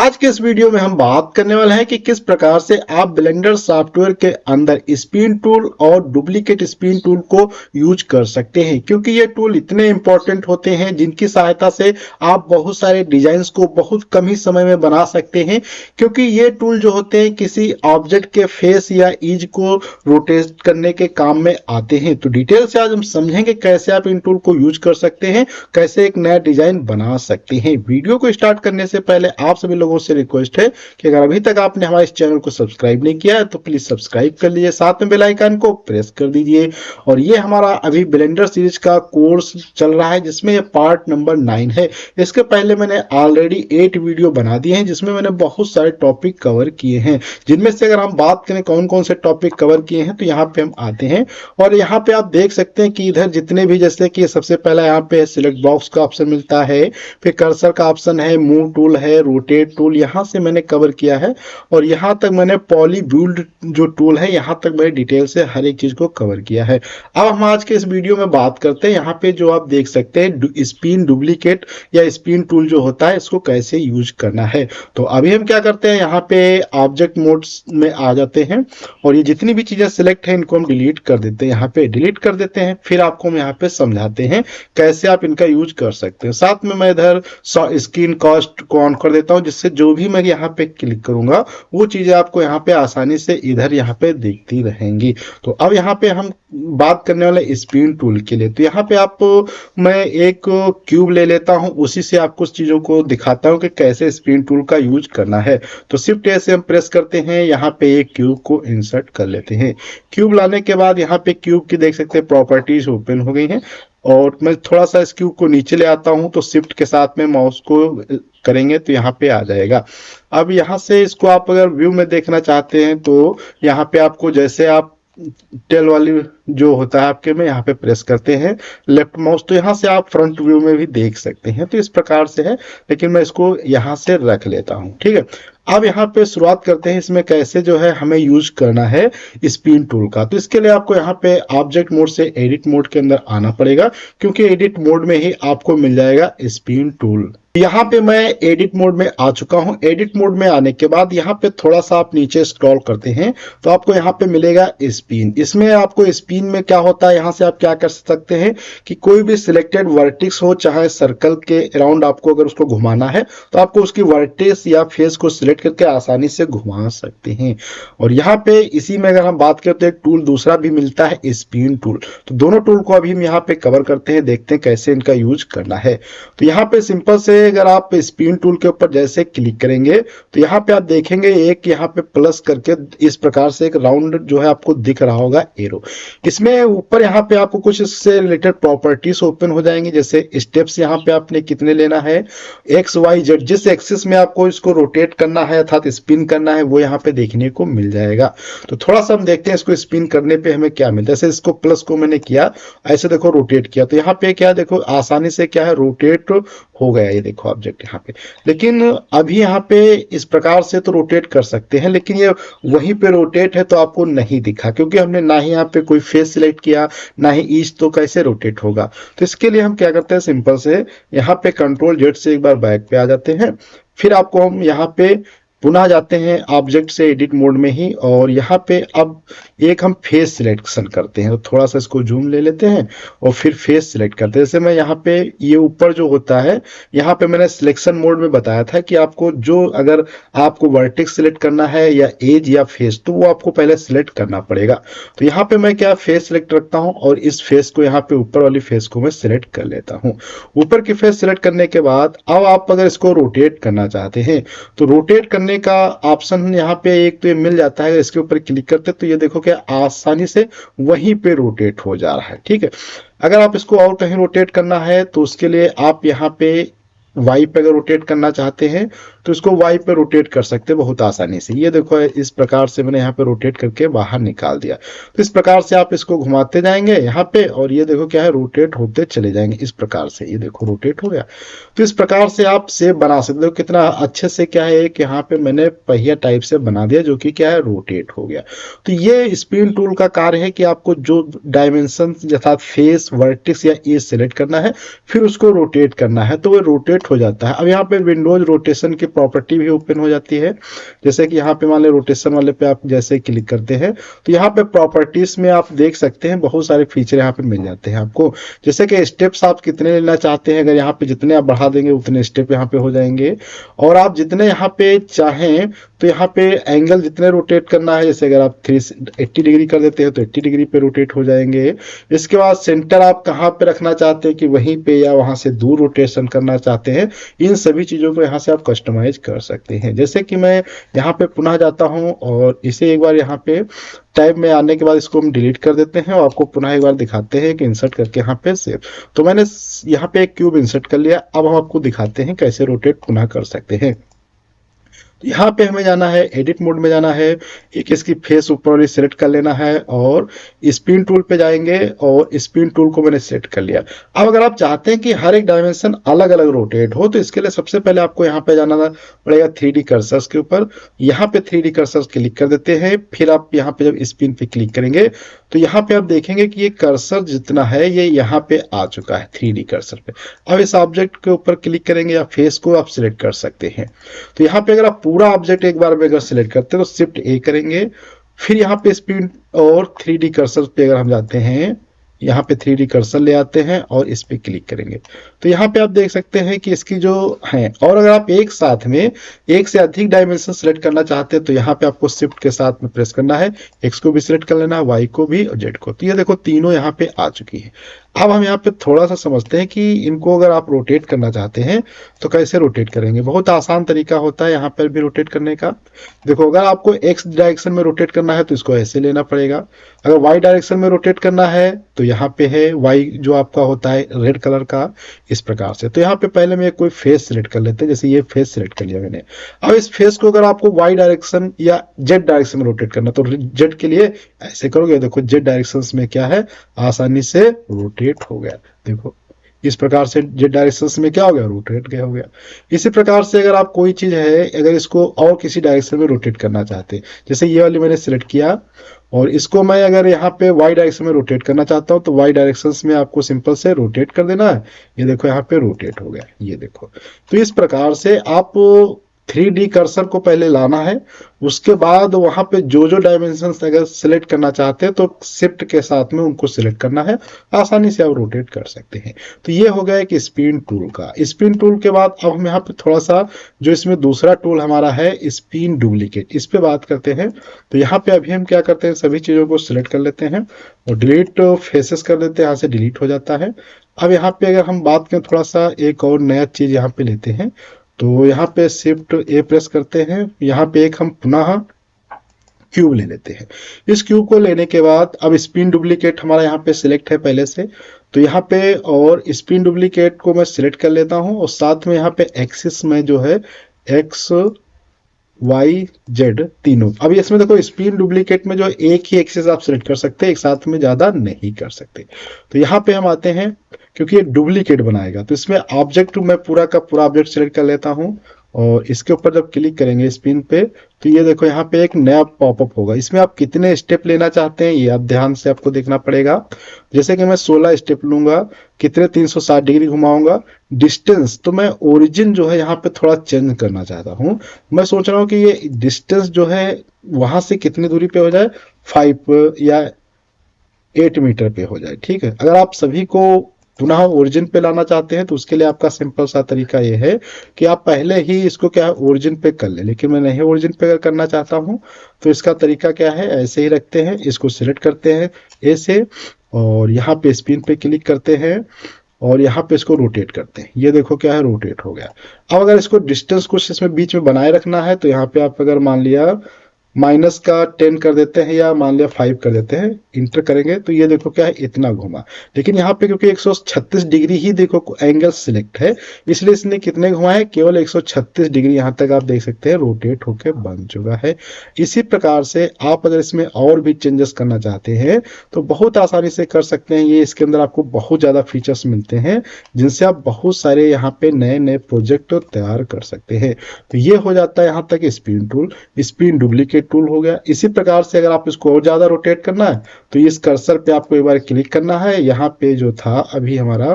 आज के इस वीडियो में हम बात करने वाले हैं कि किस प्रकार से आप ब्लेंडर सॉफ्टवेयर के अंदर स्पिन टूल और डुप्लीकेट स्पिन टूल को यूज कर सकते हैं, क्योंकि ये टूल इतने इंपॉर्टेंट होते हैं जिनकी सहायता से आप बहुत सारे डिजाइन्स को बहुत कम ही समय में बना सकते हैं। क्योंकि ये टूल जो होते हैं किसी ऑब्जेक्ट के फेस या इज को रोटेट करने के काम में आते हैं। तो डिटेल से आज हम समझेंगे कैसे आप इन टूल को यूज कर सकते हैं, कैसे एक नया डिजाइन बना सकते हैं। वीडियो को स्टार्ट करने से पहले आप सभी लोगों से रिक्वेस्ट है कि अगर अभी तक आपने हमारे इस चैनल को सब्सक्राइब नहीं किया है तो प्लीज सब्सक्राइब कर लीजिए, साथ में बेल आइकन को प्रेस कर दीजिए। और ये हमारा अभी ब्लेंडर सीरीज का कोर्स चल रहा है जिसमें ये पार्ट नंबर 9 है। इसके पहले मैंने ऑलरेडी 8 वीडियो बना दिए हैं जिसमें मैंने बहुत सारे टॉपिक कवर किए हैं, जिनमें से अगर हम बात करें कौन कौन से टॉपिक कवर किए हैं तो यहाँ पे हम आते हैं और यहाँ पे आप देख सकते हैं कि इधर जितने भी, जैसे कि सबसे पहला यहाँ पे सिलेक्ट बॉक्स का ऑप्शन मिलता है, फिर कर्सर का ऑप्शन है, मूव टूल है, रोटेट टूल, यहाँ से मैंने कवर किया है। और यहाँ तक मैंने पॉली बिल्ड जो टूल है यहाँ तक मैंने डिटेल से हर एक चीज को कवर किया है। अब हम आज के इस वीडियो में बात करते हैं यहाँ पे जो आप देख सकते हैं स्पिन डुप्लीकेट या स्पिन टूल जो होता है इसको कैसे यूज करना है। तो अभी हम क्या करते हैं, यहाँ पे ऑब्जेक्ट मोड में आ जाते हैं और ये जितनी भी चीजें सिलेक्ट है इनको हम डिलीट कर देते हैं, यहाँ पे डिलीट कर देते हैं। फिर आपको हम यहाँ पे समझाते हैं कैसे आप इनका यूज कर सकते हैं। साथ में मैं इधर स्क्रीन कॉस्ट को ऑन कर देता हूं, जिससे जो भी मैं यहाँ पे क्लिक करूंगा वो चीजें आपको यहाँ पे आसानी से इधर यहाँ पे दिखती रहेंगी। तो अब यहाँ पे हम बात करने वाले स्पिन टूल के लिए, तो यहाँ पे आप मैं एक क्यूब ले लेता हूं, उसी से आपको कुछ चीजों को दिखाता हूं कि कैसे स्पिन टूल का यूज करना है। तो शिफ्ट ए से हम प्रेस करते हैं, यहाँ पे एक क्यूब को इंसर्ट कर लेते हैं। क्यूब लाने के बाद यहाँ पे क्यूब की देख सकते हैं प्रॉपर्टीज ओपन हो गई हैं और मैं थोड़ा सा इस क्यूब को नीचे ले आता हूं तो शिफ्ट के साथ में माउस को करेंगे तो यहाँ पे आ जाएगा। अब यहाँ से इसको आप अगर व्यू में देखना चाहते हैं तो यहाँ पे आपको, जैसे आप टेल वाली जो होता है आपके में यहाँ पे प्रेस करते हैं लेफ्ट माउस, तो यहाँ से आप फ्रंट व्यू में भी देख सकते हैं। तो इस प्रकार से है, लेकिन मैं इसको यहाँ से रख लेता हूँ, ठीक है। अब यहाँ पे शुरुआत करते हैं इसमें कैसे जो है हमें यूज करना है स्पिन टूल का। तो इसके लिए आपको यहाँ पे ऑब्जेक्ट मोड से एडिट मोड के अंदर आना पड़ेगा, क्योंकि एडिट मोड में ही आपको मिल जाएगा स्पिन टूल। यहाँ पे मैं एडिट मोड में आ चुका हूँ। एडिट मोड में आने के बाद यहाँ पे थोड़ा सा आप नीचे स्क्रॉल करते हैं तो आपको यहाँ पे मिलेगा स्पिन। इसमें आपको स्पिन में क्या होता है, यहाँ से आप क्या कर सकते हैं कि कोई भी सिलेक्टेड वर्टिक्स हो, चाहे सर्कल के अराउंड आपको अगर उसको घुमाना है तो आपको उसकी वर्टिक्स या फेस को सिलेक्ट करके आसानी से घुमा सकते हैं। और यहाँ पे इसी में अगर हम बात करते हैं, एक टूल दूसरा भी मिलता है स्पिन टूल। तो दोनों टूल को अभी हम यहाँ पे कवर करते हैं, देखते हैं कैसे इनका यूज करना है। तो यहाँ पे सिंपल से अगर आप स्पिन टूल के ऊपर जैसे क्लिक करेंगे तो यहाँ पे आप देखेंगे एक यहाँ पे प्लस करके इस प्रकार से एक राउंड जो है आपको दिख रहा होगा एरो। इसमें ऊपर यहाँ पे आपको कुछ इससे रिलेटेड प्रॉपर्टीज ओपन हो जाएंगी, जैसे स्टेप्स यहाँ पे आपने कितने लेना है, एक्स वाई जेड जिस एक्सिस में आपको इसको रोटेट करना है अर्थात स्पिन करना है वो यहाँ पे देखने को मिल जाएगा। तो थोड़ा सा हम देखते हैं इसको स्पिन करने पे हमें क्या मिलता है। जैसे इसको प्लस को मैंने किया, ऐसे देखो रोटेट किया तो यहाँ पे क्या देखो आसानी से क्या है रोटेट हो गया, ये देखो ऑब्जेक्ट यहाँ पे। लेकिन अभी यहाँ पे इस प्रकार से तो रोटेट कर सकते हैं, लेकिन ये वहीं पे रोटेट है तो आपको नहीं दिखा, क्योंकि हमने ना ही यहाँ पे कोई फेस सिलेक्ट किया ना ही ईच, तो कैसे रोटेट होगा। तो इसके लिए हम क्या करते हैं, सिंपल से यहाँ पे कंट्रोल जेड से एक बार बैक पे आ जाते हैं। फिर आपको हम यहाँ पे पुनः जाते हैं ऑब्जेक्ट से एडिट मोड में ही, और यहाँ पे अब एक हम फेस सिलेक्शन करते हैं। तो थोड़ा सा इसको जूम ले लेते हैं और फिर फेस सिलेक्ट करते हैं। जैसे मैं यहाँ पे ये ऊपर जो होता है यहाँ पे मैंने सिलेक्शन मोड में बताया था कि आपको जो अगर आपको वर्टेक्स सिलेक्ट करना है या एज या फेस तो वो आपको पहले सिलेक्ट करना पड़ेगा। तो यहाँ पे मैं क्या फेस सिलेक्ट रखता हूँ और इस फेस को यहाँ पे ऊपर वाली फेस को मैं सिलेक्ट कर लेता हूँ। ऊपर की फेस सिलेक्ट करने के बाद अब आप अगर इसको रोटेट करना चाहते हैं तो रोटेट करने का ऑप्शन यहाँ पे एक तो ये मिल जाता है, इसके ऊपर क्लिक करते तो ये देखो क्या आसानी से वहीं पे रोटेट हो जा रहा है, ठीक है। अगर आप इसको और कहीं रोटेट करना है तो उसके लिए आप यहाँ पे वाई पे अगर रोटेट करना चाहते हैं तो इसको वाई पे रोटेट कर सकते हैं बहुत आसानी से। ये देखो इस प्रकार से मैंने यहाँ पे रोटेट करके बाहर निकाल दिया। तो इस प्रकार से आप इसको घुमाते जाएंगे यहाँ पे और ये देखो क्या है रोटेट होते चले जाएंगे इस प्रकार से। ये देखो रोटेट हो गया। तो इस प्रकार से आप शेप बना सकते हो। कितना अच्छे से क्या है एक यहाँ पे मैंने पहिया टाइप से बना दिया जो कि क्या है रोटेट हो गया। तो ये स्पिन टूल का कार्य है कि आपको जो डायमेंशन अर्थात फेस वर्टिक्स या एज सेलेक्ट करना है फिर उसको रोटेट करना है तो वो रोटेट शिफ्ट हो जाता है। अब यहाँ पे विंडोज रोटेशन की प्रॉपर्टी भी ओपन हो जाती है। जैसे कि यहाँ पे मान लो रोटेशन वाले पे आप जैसे क्लिक करते हैं तो यहाँ पे प्रॉपर्टीज में आप देख सकते हैं बहुत सारे फीचर यहाँ पे मिल जाते हैं आपको। जैसे कि स्टेप्स आप कितने लेना चाहते हैं, अगर यहाँ पे जितने आप बढ़ा देंगे उतने स्टेप यहाँ पे हो जाएंगे। और आप जितने यहाँ पे चाहें तो यहाँ पे एंगल जितने रोटेट करना है, जैसे अगर आप 380 डिग्री कर देते हैं तो 80 डिग्री पे रोटेट हो जाएंगे। इसके बाद सेंटर आप कहाँ पे रखना चाहते हैं कि वहीं पे या वहां से दूर रोटेशन करना चाहते हैं, इन सभी चीजों को यहाँ से आप कस्टमाइज कर सकते हैं। जैसे कि मैं यहाँ पे पुनः जाता हूँ और इसे एक बार यहाँ पे टैब में आने के बाद इसको हम डिलीट कर देते हैं और आपको पुनः एक बार दिखाते हैं कि इंसर्ट करके यहाँ पे सेव। तो मैंने यहाँ पे एक क्यूब इंसर्ट कर लिया। अब हम आपको दिखाते हैं कैसे रोटेट पुनः कर सकते हैं। यहाँ पे हमें जाना है, एडिट मोड में जाना है, एक इसकी फेस ऊपर वाली सेलेक्ट कर लेना है और स्पिन टूल पे जाएंगे और स्पिन टूल को मैंने सेलेक्ट कर लिया। अब अगर आप चाहते हैं कि हर एक डायमेंशन अलग अलग रोटेट हो तो इसके लिए सबसे पहले आपको यहाँ पे जाना पड़ेगा 3D कर्सर्स के ऊपर। यहाँ पे 3D कर्सर्स क्लिक कर देते हैं। फिर आप यहाँ पे जब स्पिन पे क्लिक करेंगे तो यहाँ पे आप देखेंगे कि ये कर्सर जितना है ये यहाँ पे आ चुका है 3D कर्सर पे। अब इस ऑब्जेक्ट के ऊपर क्लिक करेंगे या फेस को आप सिलेक्ट कर सकते हैं। तो यहाँ पे अगर आप पूरा ऑब्जेक्ट एक बार में अगर सिलेक्ट करते हैं तो शिफ्ट ए करेंगे, फिर यहाँ पे स्पिन और 3D कर्सर पे अगर हम जाते हैं, यहाँ पे 3D कर्सर ले आते हैं और इस पे क्लिक करेंगे तो यहाँ पे आप देख सकते हैं कि इसकी जो है। और अगर आप एक साथ में एक से अधिक डायमेंशन सेलेक्ट करना चाहते हैं तो यहाँ पे आपको शिफ्ट के साथ में प्रेस करना है, एक्स को भी सिलेक्ट कर लेना है, वाई को भी और जेड को। तो ये देखो तीनों यहाँ पे आ चुकी है। अब हम यहाँ पे थोड़ा सा समझते हैं कि इनको अगर आप रोटेट करना चाहते हैं तो कैसे रोटेट करेंगे। बहुत आसान तरीका होता है यहाँ पर भी रोटेट करने का। देखो अगर आपको एक्स डायरेक्शन में रोटेट करना है तो इसको ऐसे लेना पड़ेगा। अगर वाई डायरेक्शन में रोटेट करना है तो यहाँ पे है वाई जो आपका होता है रेड कलर का, इस प्रकार से। तो यहाँ पे पहले मैं कोई फेस सिलेक्ट कर लेते हैं, जैसे ये फेस सिलेक्ट कर लिया मैंने। अब इस फेस को अगर आपको वाई डायरेक्शन या जेड डायरेक्शन में रोटेट करना तो जेड के लिए ऐसे करोगे, देखो जेड डायरेक्शन में क्या है आसानी से रोटेट हो गया। देखो इस प्रकार से जेड डायरेक्शन में क्या हो गया, रोटेट गया हो गया। इसी प्रकार से अगर आप कोई चीज है अगर इसको और किसी डायरेक्शन में रोटेट करना चाहते हैं, जैसे ये वाली मैंने सिलेक्ट किया और इसको मैं अगर यहाँ पे वाई डायरेक्शन में रोटेट करना चाहता हूँ तो वाई डायरेक्शन में आपको सिंपल से रोटेट कर देना है। ये देखो यहाँ पे रोटेट हो गया, ये देखो। तो इस प्रकार से आप 3D कर्सर को पहले लाना है, उसके बाद वहां पे जो जो डायमेंशन अगर सिलेक्ट करना चाहते हैं तो शिफ्ट के साथ में उनको सिलेक्ट करना है, आसानी से आप रोटेट कर सकते हैं। तो ये हो गया कि स्पिन टूल का। स्पिन टूल के बाद अब हम यहाँ पे थोड़ा सा जो इसमें दूसरा टूल हमारा है स्पिन डुप्लीकेट, इस पे बात करते हैं। तो यहाँ पे अभी हम क्या करते हैं, सभी चीजों को सिलेक्ट कर लेते हैं और डिलीट फेसेस कर देते हैं, यहाँ से डिलीट हो जाता है। अब यहाँ पे अगर हम बात करें थोड़ा सा एक और नया चीज यहाँ पे लेते हैं, तो यहाँ पे शिफ्ट ए प्रेस करते हैं। यहाँ पे एक हम पुनः क्यूब ले लेते हैं। इस क्यूब को लेने के बाद अब स्पिन डुप्लीकेट हमारा यहाँ पे सिलेक्ट है पहले से, तो यहाँ पे और स्पिन डुप्लीकेट को मैं सिलेक्ट कर लेता हूँ और साथ में यहाँ पे एक्सिस में जो है एक्स वाई जेड तीनों। अब इसमें देखो स्पिन डुप्लीकेट में जो एक ही एक्सिस आप सिलेक्ट कर सकते हैं, एक साथ में ज्यादा नहीं कर सकते। तो यहाँ पे हम आते हैं, क्योंकि ये डुप्लीकेट बनाएगा तो इसमें ऑब्जेक्ट मैं पूरा का पूरा ऑब्जेक्ट सिलेक्ट कर लेता हूँ और इसके ऊपर जब क्लिक करेंगे स्पिन पे तो ये देखो यहाँ पे एक नया पॉपअप होगा। इसमें आप कितने स्टेप लेना चाहते हैं ये आप ध्यान से आपको देखना पड़ेगा। जैसे कि मैं 16 स्टेप लूंगा, कितने 360 डिग्री घुमाऊंगा। डिस्टेंस तो मैं ओरिजिन जो है यहाँ पे थोड़ा चेंज करना चाहता हूँ। मैं सोच रहा हूँ कि ये डिस्टेंस जो है वहां से कितनी दूरी पे हो जाए, 5 या 8 मीटर पे हो जाए, ठीक है। अगर आप सभी को पुनः ओरिजिन पे लाना चाहते हैं तो उसके लिए आपका सिंपल सा तरीका ये है कि आप पहले ही इसको क्या है ओरिजिन पे कर ले, लेकिन मैं नहीं ओरिजिन पे अगर करना चाहता हूं तो इसका तरीका क्या है, ऐसे ही रखते हैं, इसको सिलेक्ट करते हैं ऐसे और यहाँ पे स्पिन पे क्लिक करते हैं और यहाँ पे इसको रोटेट करते हैं। ये देखो क्या है, रोटेट हो गया। अब अगर इसको डिस्टेंस कुछ इसमें बीच में बनाए रखना है तो यहाँ पे आप अगर मान लिया -10 कर देते हैं या मान लिया 5 कर देते हैं, इंटर करेंगे तो ये देखो क्या है इतना घुमा। लेकिन यहाँ पे क्योंकि 136 डिग्री ही देखो एंगल सिलेक्ट है, इसलिए इसने कितने घुमाए, केवल 136 डिग्री यहाँ तक आप देख सकते हैं रोटेट होकर बन चुका है। इसी प्रकार से आप अगर इसमें और भी चेंजेस करना चाहते हैं तो बहुत आसानी से कर सकते हैं। ये इसके अंदर आपको बहुत ज्यादा फीचर्स मिलते हैं जिनसे आप बहुत सारे यहाँ पे नए नए प्रोजेक्ट तैयार कर सकते हैं। तो ये हो जाता है यहाँ तक spin tool, spin duplicate tool हो गया। इसी प्रकार से अगर आप इसको और ज्यादा रोटेट करना है तो इस कर्सर पे आपको एक बार क्लिक करना है। यहाँ पे जो था अभी हमारा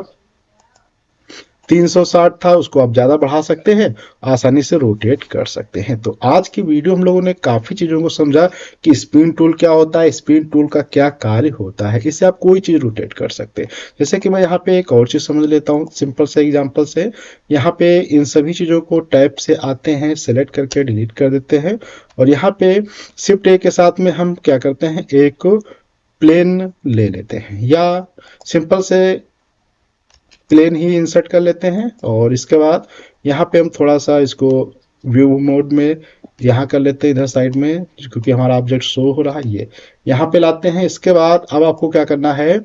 360 था, उसको आप ज़्यादा बढ़ा सकते हैं, आसानी से रोटेट कर सकते हैं। तो आज की वीडियो हम लोगों ने काफ़ी चीज़ों को समझा कि स्पिन टूल क्या होता है, स्पिन टूल का क्या कार्य होता है। इससे आप कोई चीज़ रोटेट कर सकते हैं। जैसे कि मैं यहाँ पे एक और चीज़ समझ लेता हूँ सिंपल से एग्जांपल से। यहाँ पे इन सभी चीज़ों को टैब से आते हैं, सेलेक्ट करके डिलीट कर देते हैं, और यहाँ पे शिफ्ट ए के साथ में हम क्या करते हैं, एक प्लेन ले लेते हैं, या सिंपल से प्लेन ही इंसर्ट कर लेते हैं। और इसके बाद यहाँ पे हम थोड़ा सा इसको व्यू मोड में यहाँ कर लेते हैं, इधर साइड में, क्योंकि हमारा ऑब्जेक्ट शो हो रहा है, ये यहाँ पे लाते हैं। इसके बाद अब आपको क्या करना है,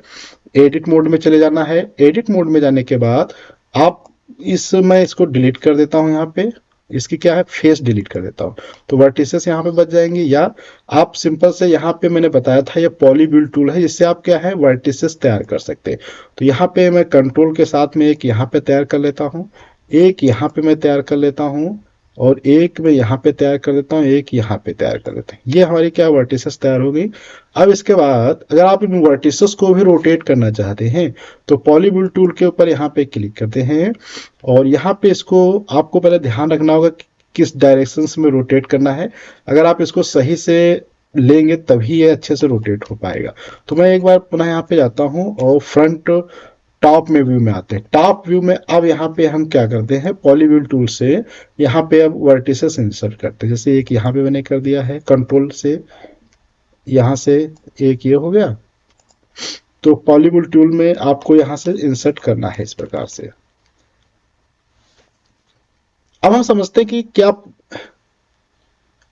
एडिट मोड में चले जाना है। एडिट मोड में जाने के बाद आप मैं इसको डिलीट कर देता हूँ, यहाँ पे इसकी क्या है, फेस डिलीट कर देता हूँ, तो वर्टिसेस यहाँ पे बच जाएंगे। या आप सिंपल से यहाँ पे मैंने बताया था ये पॉलीबिल टूल है, जिससे आप क्या है वर्टिसेस तैयार कर सकते हैं। तो यहाँ पे मैं कंट्रोल के साथ में एक यहाँ पे तैयार कर लेता हूँ, एक यहाँ पे मैं तैयार कर लेता हूँ, और एक मैं यहाँ पे तैयार कर देता हूँ, एक यहाँ पे तैयार कर देते हैं। ये हमारी क्या वर्टिसेस तैयार हो गई। अब इसके बाद अगर आप इन वर्टिसेस को भी रोटेट करना चाहते हैं तो पॉलीबिल टूल के ऊपर यहाँ पे क्लिक करते हैं, और यहाँ पे इसको आपको पहले ध्यान रखना होगा कि किस डायरेक्शन में रोटेट करना है। अगर आप इसको सही से लेंगे तभी ये अच्छे से रोटेट हो पाएगा। तो मैं एक बार पुनः यहाँ पे जाता हूँ और फ्रंट टॉप में व्यू में आते हैं। टॉप व्यू में अब यहाँ पे हम क्या करते हैं, पॉलीव्यूल टूल से यहाँ पे अब वर्टिसेस इंसर्ट करते हैं। जैसे एक यहाँ पे मैंने कर दिया है, कंट्रोल से यहाँ से एक ये हो गया। तो पॉलीव्यूल टूल में आपको यहाँ से इंसर्ट करना है इस प्रकार से। अब हम समझते हैं कि क्या,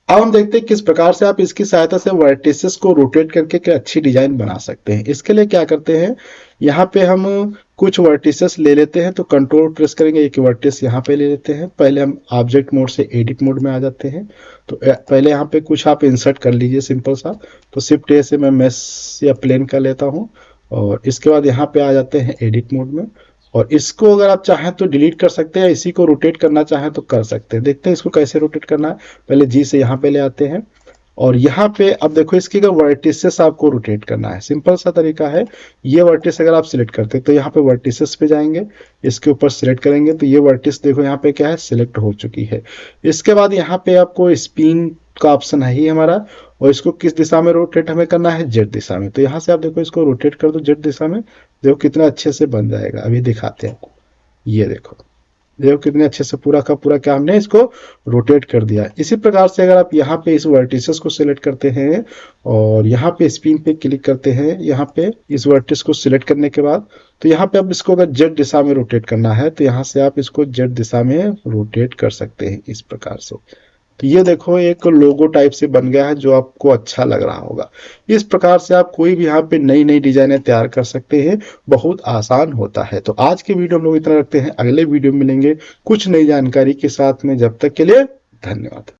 अब हम देखते हैं किस प्रकार से आप इसकी सहायता से वर्टिसेस को रोटेट करके क्या अच्छी डिजाइन बना सकते हैं। इसके लिए क्या करते हैं, यहाँ पे हम कुछ वर्टिसेस ले लेते हैं, तो कंट्रोल प्रेस करेंगे, एक वर्टिस यहाँ पे ले लेते हैं। पहले हम ऑब्जेक्ट मोड से एडिट मोड में आ जाते हैं। तो पहले यहाँ पे कुछ आप इंसर्ट कर लीजिए सिंपल सा। तो शिफ्ट ए से मैं मैश या प्लेन कर लेता हूँ, और इसके बाद यहाँ पे आ जाते हैं एडिट मोड में। और इसको अगर आप चाहें तो डिलीट कर सकते हैं, इसी को रोटेट करना चाहें तो कर सकते हैं। देखते हैं इसको कैसे रोटेट करना है। पहले जी से यहाँ पे ले आते हैं, और यहाँ पे अब देखो इसकी वर्टिसेस आपको रोटेट करना है। सिंपल सा तरीका है। ये वर्टिस अगर आप सिलेक्ट करते हैं तो यहाँ पे वर्टिसेस पे जाएंगे, इसके ऊपर सिलेक्ट करेंगे तो ये वर्टिस देखो यहाँ पे क्या है, सिलेक्ट हो चुकी है। इसके बाद यहाँ पे आपको स्पिन का ऑप्शन है ही हमारा, और इसको किस दिशा में रोटेट हमें करना है, जेड दिशा में। तो यहाँ से आप देखो इसको रोटेट कर दो जेड दिशा में, देखो कितना अच्छे से बन जाएगा। अभी दिखाते हैं, ये देखो देखो कितने अच्छे से पूरा का पूरा क्या हमने इसको रोटेट कर दिया। इसी प्रकार से अगर आप यहाँ पे इस वर्टिसेस को सिलेक्ट करते हैं और यहाँ पे स्पिन पे क्लिक करते हैं, यहाँ पे इस वर्टिस को सिलेक्ट करने के बाद, तो यहाँ पे आप इसको अगर जेड दिशा में रोटेट करना है तो यहाँ से आप इसको जेड दिशा में रोटेट कर सकते हैं इस प्रकार से। तो ये देखो एक लोगो टाइप से बन गया है जो आपको अच्छा लग रहा होगा। इस प्रकार से आप कोई भी यहाँ पे नई नई डिजाइनें तैयार कर सकते हैं, बहुत आसान होता है। तो आज के वीडियो हम लोग इतना रखते हैं, अगले वीडियो में मिलेंगे कुछ नई जानकारी के साथ में। जब तक के लिए धन्यवाद।